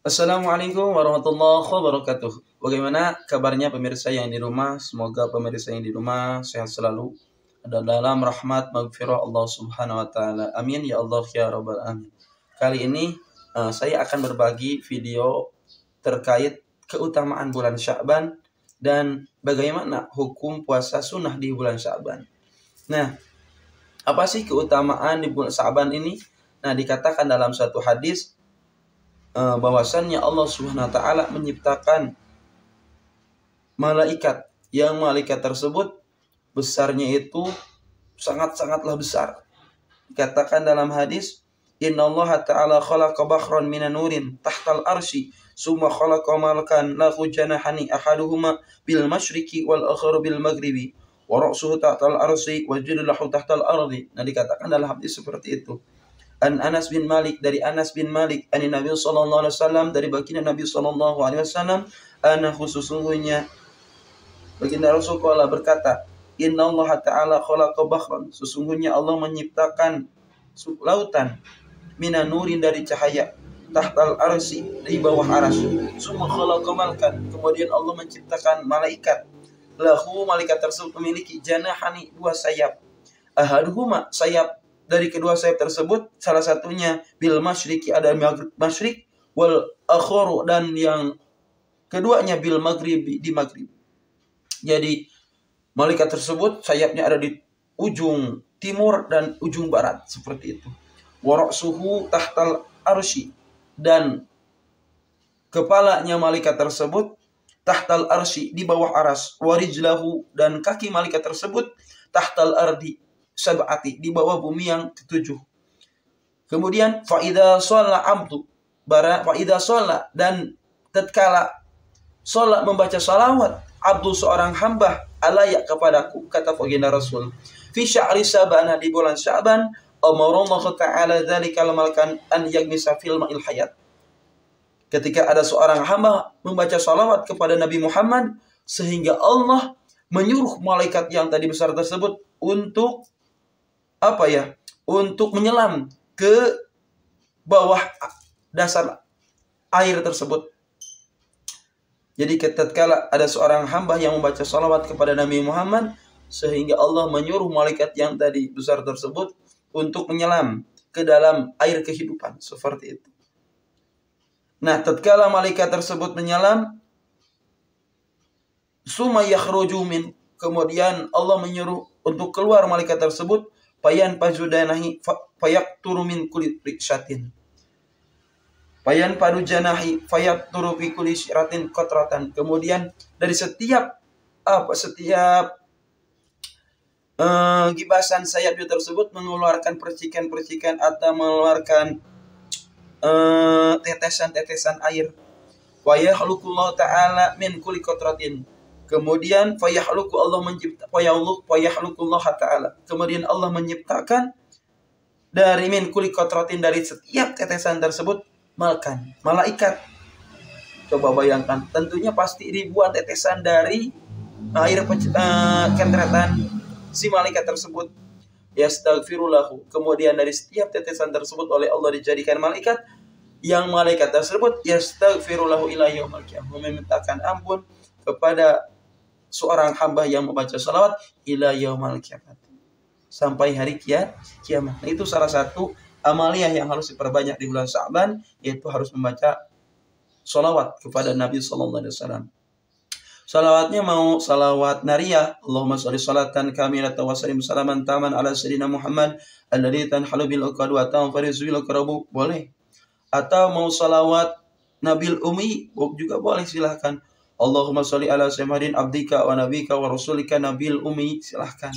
Assalamualaikum warahmatullahi wabarakatuh. Bagaimana kabarnya pemirsa yang di rumah? Semoga pemirsa yang di rumah sehat selalu. Ada dalam rahmat maghfirah Allah Subhanahu wa taala. Amin ya Allah ya rabbal alamin. Kali ini saya akan berbagi video terkait keutamaan bulan Sya'ban dan bagaimana hukum puasa sunnah di bulan Sya'ban. Nah, apa sih keutamaan di bulan Sya'ban ini? Nah, dikatakan dalam satu hadis bahwasannya Allah Subhanahu wa taala menciptakan malaikat yang malaikat tersebut besarnya itu sangat-sangatlah besar. Dikatakan dalam hadis, "Innallaha ta'ala khalaqa bakhran minan nurin tahtal arsy, summa khalaqa malakan lahu janahani ahaduhuma bil masyriqi wal akharu bil maghribi, wa ra'suhu tahtal arsy wa jilduhu tahtal ardi." Nah, dikatakan dalam hadis seperti itu. An Anas bin Malik, dari Anas bin Malik, ani Nabi sallallahu alaihi wasallam, dari baginda Nabi sallallahu alaihi wasallam, sesungguhnya baginda Rasulullah berkata, innallaha ta'ala khalaqa bakhran, sesungguhnya Allah menciptakan lautan minan nurin, dari cahaya, tahtal arsy, di bawah aras, summa khalaqa malkan, kemudian Allah menciptakan malaikat, lahu, malaikat tersebut memiliki janahani, dua sayap, ahaduhuma, sayap dari kedua sayap tersebut salah satunya bil masyriqi, ada masyrik, wal akharu, dan yang keduanya bil maghribi, di maghrib. Jadi malaikat tersebut sayapnya ada di ujung timur dan ujung barat, seperti itu. Wa ra'suhu tahtal arsy, dan kepalanya malaikat tersebut tahtal arsy, di bawah aras. Wa rijlahu, dan kaki malaikat tersebut tahtal ardi sab'ati, di bawah bumi yang ketujuh. Kemudian faida sholat abdu, faida sholat, dan tatkala sholat membaca salawat, abdu, seorang hamba, alaya, kepadaku, kata baginda Rasul, fi sya'ri Sya'ban, di bulan Sya'ban, amarallahu ta'ala dzalikal malakan an yagmisa fil ma'il hayat. Ketika ada seorang hamba membaca salawat kepada Nabi Muhammad, sehingga Allah menyuruh malaikat yang tadi besar tersebut untuk untuk menyelam ke bawah dasar air tersebut. Jadi tatkala ada seorang hamba yang membaca salawat kepada Nabi Muhammad, sehingga Allah menyuruh malaikat yang tadi besar tersebut untuk menyelam ke dalam air kehidupan, seperti itu. Nah, tatkala malaikat tersebut menyelam, summa yakhruju min, kemudian Allah menyuruh untuk keluar malaikat tersebut, payan pajudanahi fayak turu min kulit riksyatin, payan padu janahi fayak turu fi kulli syiratin kotratan, kemudian dari setiap gibasan sayapnya tersebut mengeluarkan percikan-percikan atau mengeluarkan tetesan-tetesan air. Wa yakhluqullahu ta'ala min kulli kotratin, kemudian fayahluku, Allah mencipta, fayahlukullah ta'ala, kemudian Allah menciptakan dari min kulli qatratin, dari setiap tetesan tersebut, malkan, malaikat. Coba bayangkan, tentunya pasti ribuan tetesan dari air kentretan si malaikat tersebut. Yastaghfirullahu, kemudian dari setiap tetesan tersebut oleh Allah dijadikan malaikat, yang malaikat tersebut yastaghfirullahu ila yaumil qiyamah, memintakan ampun kepada seorang hamba yang membaca salawat ila yaumil qiyamah, sampai hari kiamat. Nah, itu salah satu amaliyah yang harus diperbanyak di bulan Sya'ban, yaitu harus membaca salawat kepada Nabi sallallahu alaihi wasallam. Salawatnya mau salawat nariyah, Allahumma sholli sholatan kamilatan wa sallim salaman taman ala sayyidina Muhammad alladzi tanhalu bil uqad wa tanfarizu bil karabu, boleh. Atau mau salawat nabil ummi juga boleh, silahkan. Allahumma sholli ala sayyidina abdika wa nabika wa rasulika nabil ummi, silahkan.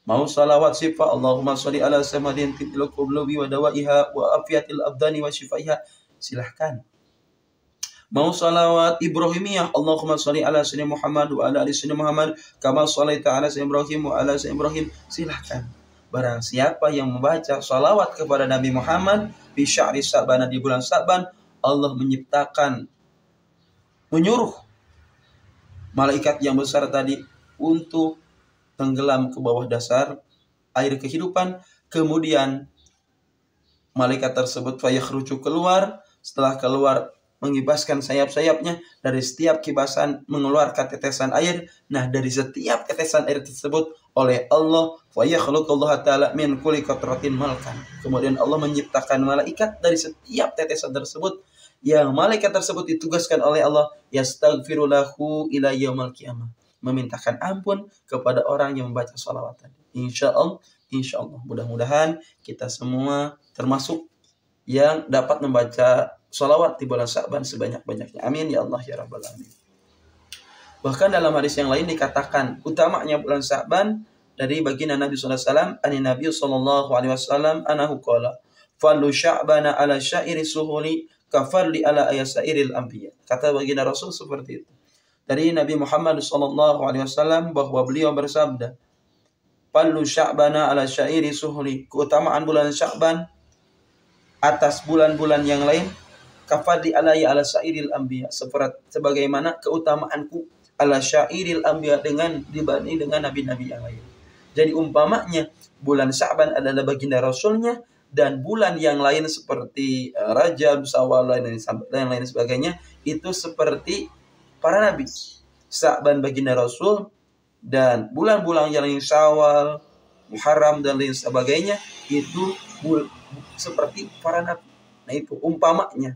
Mau salawat sifat, Allahumma sholli ala sayyidina tibil qulubi wa dawaiha wa afiyatil abdani wa shifaiha, silahkan. Mau salawat Ibrahimiyah, Allahumma sholli ala sayyidina Muhammad wa ala ali sayyidina Muhammad kama shallaita ala sayyidina Ibrahim wa ala sayyidina Ibrahim, silahkan. Barang siapa yang membaca salawat kepada Nabi Muhammad di sya'ri Sya'ban, di bulan Sya'ban, Allah menyuruh malaikat yang besar tadi untuk tenggelam ke bawah dasar air kehidupan. Kemudian malaikat tersebut fayakhruju, keluar. Setelah keluar mengibaskan sayap-sayapnya, dari setiap kibasan mengeluarkan tetesan air. Nah, dari setiap tetesan air tersebut oleh Allah, wa yakhluqullahu ta'ala min kulli qatratin malkan. Kemudian Allah menciptakan malaikat dari setiap tetesan tersebut, yang malaikat tersebut ditugaskan oleh Allah yastaghfiru lahu ila yaumil qiyamah, memintakan ampun kepada orang yang membaca sholawat tadi. Insya Allah, mudah-mudahan kita semua termasuk yang dapat membaca sholawat di bulan Sya'ban sebanyak-banyaknya. Amin ya Allah ya Rabbal Alamin. Bahkan dalam hadis yang lain dikatakan utamanya bulan Sya'ban dari baginda Nabi SAW, ani Nabi SAW anahu qala fallu sya'bana ala syairi suhuli kafarli ala ayasairil anbiya. Kata baginda Rasul seperti itu. Dari Nabi Muhammad SAW bahwa beliau bersabda, fallu sya'bana ala syairi suhuli, keutamaan bulan Sya'ban atas bulan-bulan yang lain, kafadli alaya ala syairil anbiya, sebagaimana keutamaanku ala syairil anbiya dibanding dengan nabi-nabi yang lain. Jadi umpamanya bulan Sya'ban adalah baginda Rasulnya, dan bulan yang lain seperti Rajab, Syawal, dan lain sebagainya itu seperti para nabi. Sya'ban baginda Rasul, dan bulan-bulan yang lain Syawal, Muharram dan lain sebagainya itu seperti para nabi. Nah itu umpamanya.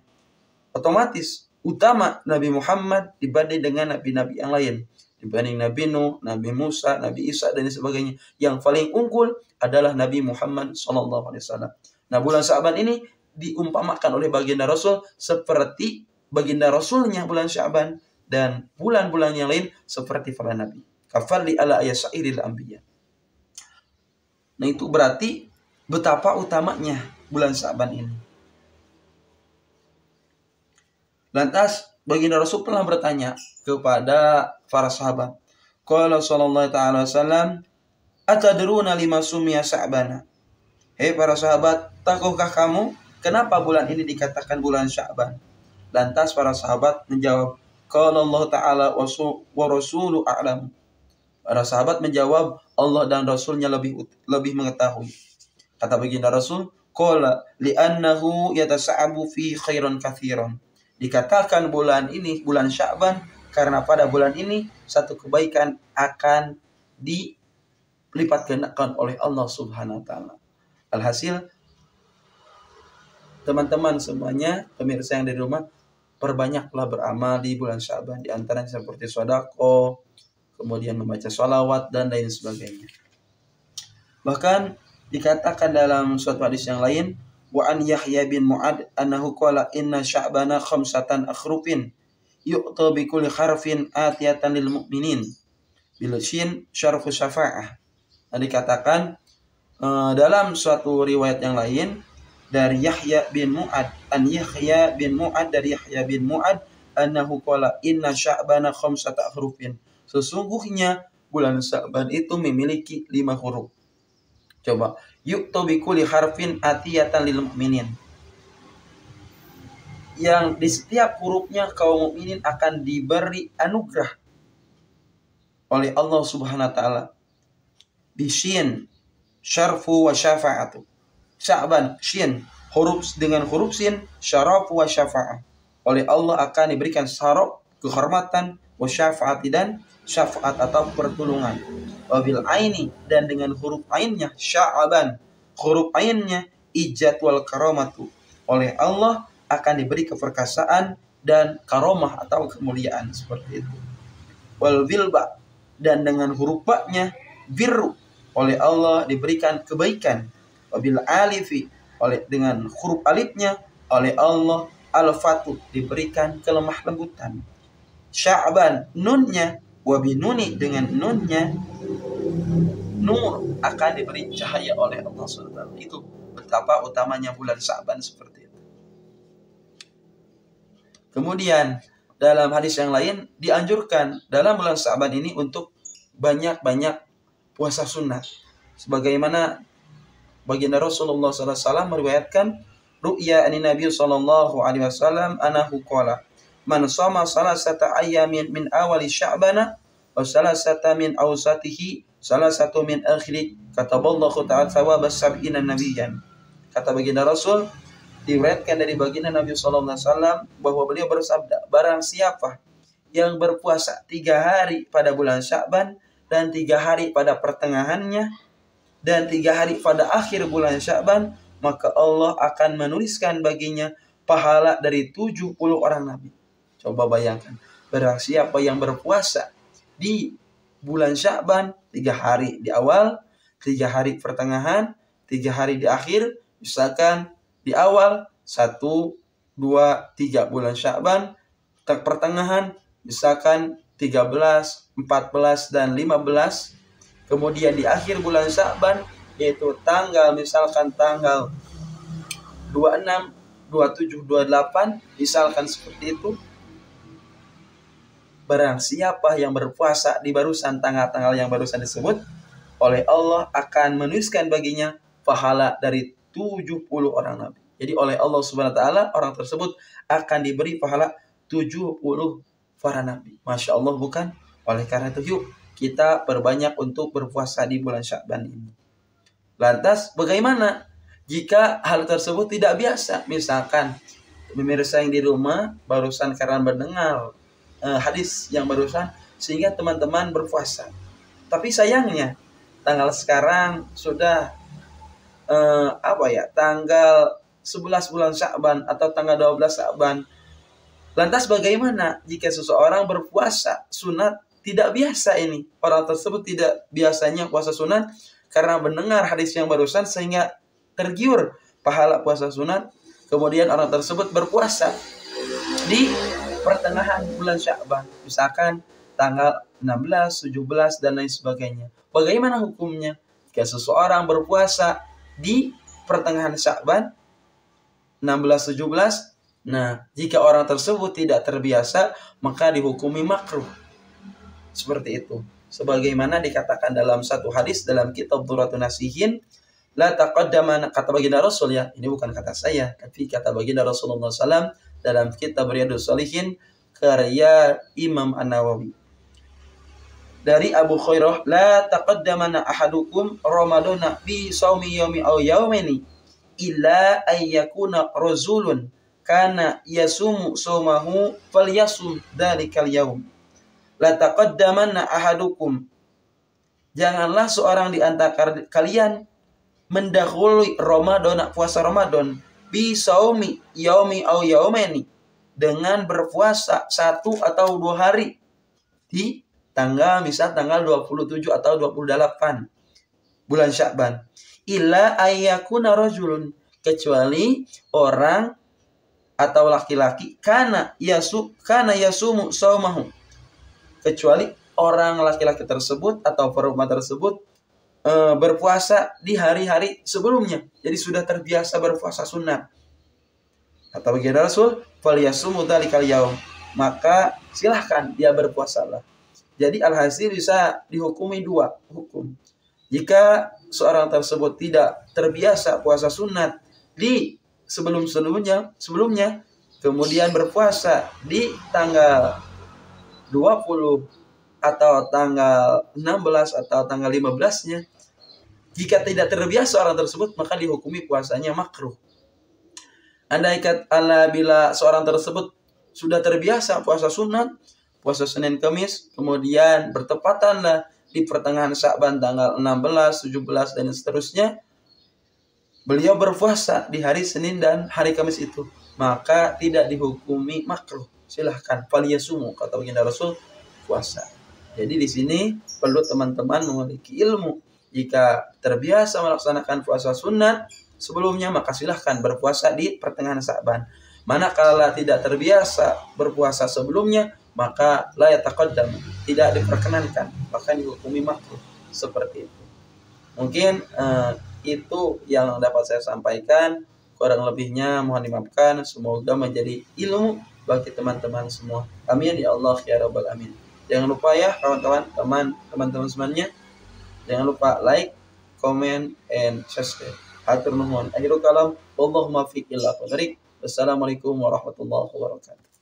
Otomatis utama Nabi Muhammad dibanding dengan nabi-nabi yang lain. Dibanding Nabi Nuh, Nabi Musa, Nabi Isa dan sebagainya. Yang paling unggul adalah Nabi Muhammad SAW. Nah bulan Sya'ban ini diumpamakan oleh baginda Rasul seperti baginda Rasulnya bulan Sya'ban, dan bulan-bulan yang lain seperti para nabi. Kafalli ala ayasairil anbiya. Nah itu berarti betapa utamanya bulan Sya'ban ini. Lantas baginda Rasul pernah bertanya kepada para sahabat. Qala sallallahu ta'ala wasallam, atadruna lima sumiya Sya'bana. Hei para sahabat, tahukah kamu kenapa bulan ini dikatakan bulan Sya'ban? Lantas para sahabat menjawab, qala Allah ta'ala wa rasulu a'lam. Para sahabat menjawab, Allah dan Rasulnya lebih mengetahui. Kata baginda Rasul, qala li'annahu yatasa'abu fi khairan katsiran. Dikatakan bulan ini bulan Sya'ban karena pada bulan ini satu kebaikan akan dilipat gandakan oleh Allah Subhanahu wa taala. Alhasil teman-teman semuanya, pemirsa yang dari rumah, perbanyaklah beramal di bulan Sya'ban, di antaranya seperti sedekah, kemudian membaca sholawat dan lain sebagainya. Bahkan dikatakan dalam suatu hadis yang lain, wa an Yahya bin Mu'ad annahu qala inna Sya'bana khamsatan akhrufin yu'ta bi kulli harfin atiyatan lil mu'minin bil shin syarfu syafa'ah. Dikatakan dalam suatu riwayat yang lain dari Yahya bin Mu'ad, dari Yahya bin Mu'ad annahu qala inna Sya'bana khamsatan akhrufin. Sesungguhnya bulan Sya'ban itu memiliki 5 huruf. Coba, yu'ta bi kulli harfin atiyatan lil mu'minin. Yang di setiap hurufnya kaum mukminin akan diberi anugerah oleh Allah Subhanahu wa taala. Bisyin syarfu wa syafa'atu. Sya'ban, syin, huruf dengan huruf sin, syarafu wa syafa'ah. Oleh Allah akan diberikan syaraf, kehormatan, wa syafa'ati dan syafaat atau pertolongan. Wabil aini, dan dengan huruf ainnya Sya'ban, huruf ainnya ijat wal karamatu. Oleh Allah akan diberi keperkasaan dan karomah atau kemuliaan seperti itu. Wal bilba, dan dengan huruf ba-nya birru, oleh Allah diberikan kebaikan. Wabil alifi, dengan huruf alifnya oleh Allah al-fatu, diberikan kelemah lembutan. Sya'ban, nunnya wabinuni, dengan nunnya nur, akan diberi cahaya oleh Allah SWT. Itu betapa utamanya bulan Sya'ban seperti itu. Kemudian dalam hadis yang lain dianjurkan dalam bulan Sya'ban ini untuk banyak-banyak puasa sunnah. Sebagaimana baginda Rasulullah SAW meriwayatkan ru'ya ani Nabi SAW anahu qala man shoma salasata ayyamin min awali Sya'bana wa salasata min awsatihi salasatu min akhiri kataballahu ta'ala thawabas sab'ina nabiyyan. Kata baginda Rasul, Diriwayatkan dari baginda Nabi sallallahu alaihi wasallam bahwa beliau bersabda, barang siapa yang berpuasa 3 hari pada bulan Sya'ban dan 3 hari pada pertengahannya dan 3 hari pada akhir bulan Sya'ban, maka Allah akan menuliskan baginya pahala dari 70 orang nabi. Coba bayangkan, barang siapa yang berpuasa di bulan Sya'ban 3 hari di awal, 3 hari pertengahan, 3 hari di akhir, misalkan di awal 1, 2, 3 bulan Sya'ban, pertengahan misalkan 13, 14 dan 15. Kemudian di akhir bulan Sya'ban yaitu tanggal misalkan tanggal 26, 27, 28, misalkan seperti itu. Barang siapa yang berpuasa di barusan tanggal-tanggal yang barusan disebut, oleh Allah akan menuliskan baginya pahala dari 70 orang nabi. Jadi oleh Allah Subhanahu wa taala orang tersebut akan diberi pahala 70 para nabi. Masya Allah bukan? Oleh karena itu yuk kita perbanyak untuk berpuasa di bulan Sya'ban ini. Lantas bagaimana jika hal tersebut tidak biasa? Misalkan pemirsa yang di rumah barusan karena mendengar hadis yang barusan sehingga teman-teman berpuasa. Tapi sayangnya tanggal sekarang sudah tanggal 11 bulan Sya'ban atau tanggal 12 Sya'ban. Lantas bagaimana jika seseorang berpuasa sunat tidak biasa ini? Orang tersebut tidak biasanya puasa sunat karena mendengar hadis yang barusan sehingga tergiur pahala puasa sunat. Kemudian orang tersebut berpuasa di pertengahan bulan Sya'ban, misalkan tanggal 16, 17 dan lain sebagainya. Bagaimana hukumnya jika seseorang berpuasa di pertengahan Sya'ban 16, 17? Nah, jika orang tersebut tidak terbiasa, maka dihukumi makruh. Seperti itu. Sebagaimana dikatakan dalam satu hadis dalam kitab Durratun Nasihin, la taqaddama, kata baginda Rasul ya, ini bukan kata saya, tapi kata baginda Rasulullah SAW dalam kitab Riyadhus Shalihin karya Imam An-Nawawi. Dari Abu Khairah, la taqaddamana ahadukum ramadana bi shaumi yaumi aw yaumaini illa ayyakuna rajulun kana yasumu shaumahu falyasum dzalikal yaum. La taqaddamanna ahadukum, janganlah seorang di antara kalian mendahului Ramadan, puasa Ramadan, bi shaumi yaumi aw yaumaini, dengan berpuasa 1 atau 2 hari di tanggal 27 atau 28 bulan Sya'ban. Illa ayyakuna rajulun, kecuali orang atau laki-laki kana yasumu shaumahu, kecuali orang laki-laki tersebut atau perempuan tersebut berpuasa di hari-hari sebelumnya. Jadi sudah terbiasa berpuasa sunat. Kata baginda Rasul, falyasumu dzalikal yaum, maka silahkan dia berpuasalah. Jadi alhasil bisa dihukumi 2 hukum. Jika seorang tersebut tidak terbiasa puasa sunat di sebelumnya, kemudian berpuasa di tanggal 20 atau tanggal 16 atau tanggal 15-nya, jika tidak terbiasa orang tersebut, maka dihukumi puasanya makruh. Andai kata bila seorang tersebut sudah terbiasa puasa sunat, puasa Senin Kamis, kemudian bertepatanlah di pertengahan Sya'ban tanggal 16, 17 dan seterusnya, beliau berpuasa di hari Senin dan hari Kamis itu, maka tidak dihukumi makruh. Silahkan falyasumu, kata baginda Rasul, puasa. Jadi di sini perlu teman-teman memiliki ilmu. Jika terbiasa melaksanakan puasa sunat sebelumnya, maka silahkan berpuasa di pertengahan Sya'ban. Manakala tidak terbiasa berpuasa sebelumnya, maka la yataqaddam, tidak diperkenankan, bahkan dihukumi makruh. Seperti itu. Mungkin itu yang dapat saya sampaikan. Kurang lebihnya mohon dimaafkan. Semoga menjadi ilmu bagi teman-teman semua. Amin ya Allah ya Rabbal Amin. Jangan lupa ya kawan-kawan, teman-teman semuanya, jangan lupa like, comment, and subscribe. Hatur nuhun. Akhirul kalam, Allahumma fiq illa qadrik. Wassalamualaikum warahmatullahi wabarakatuh.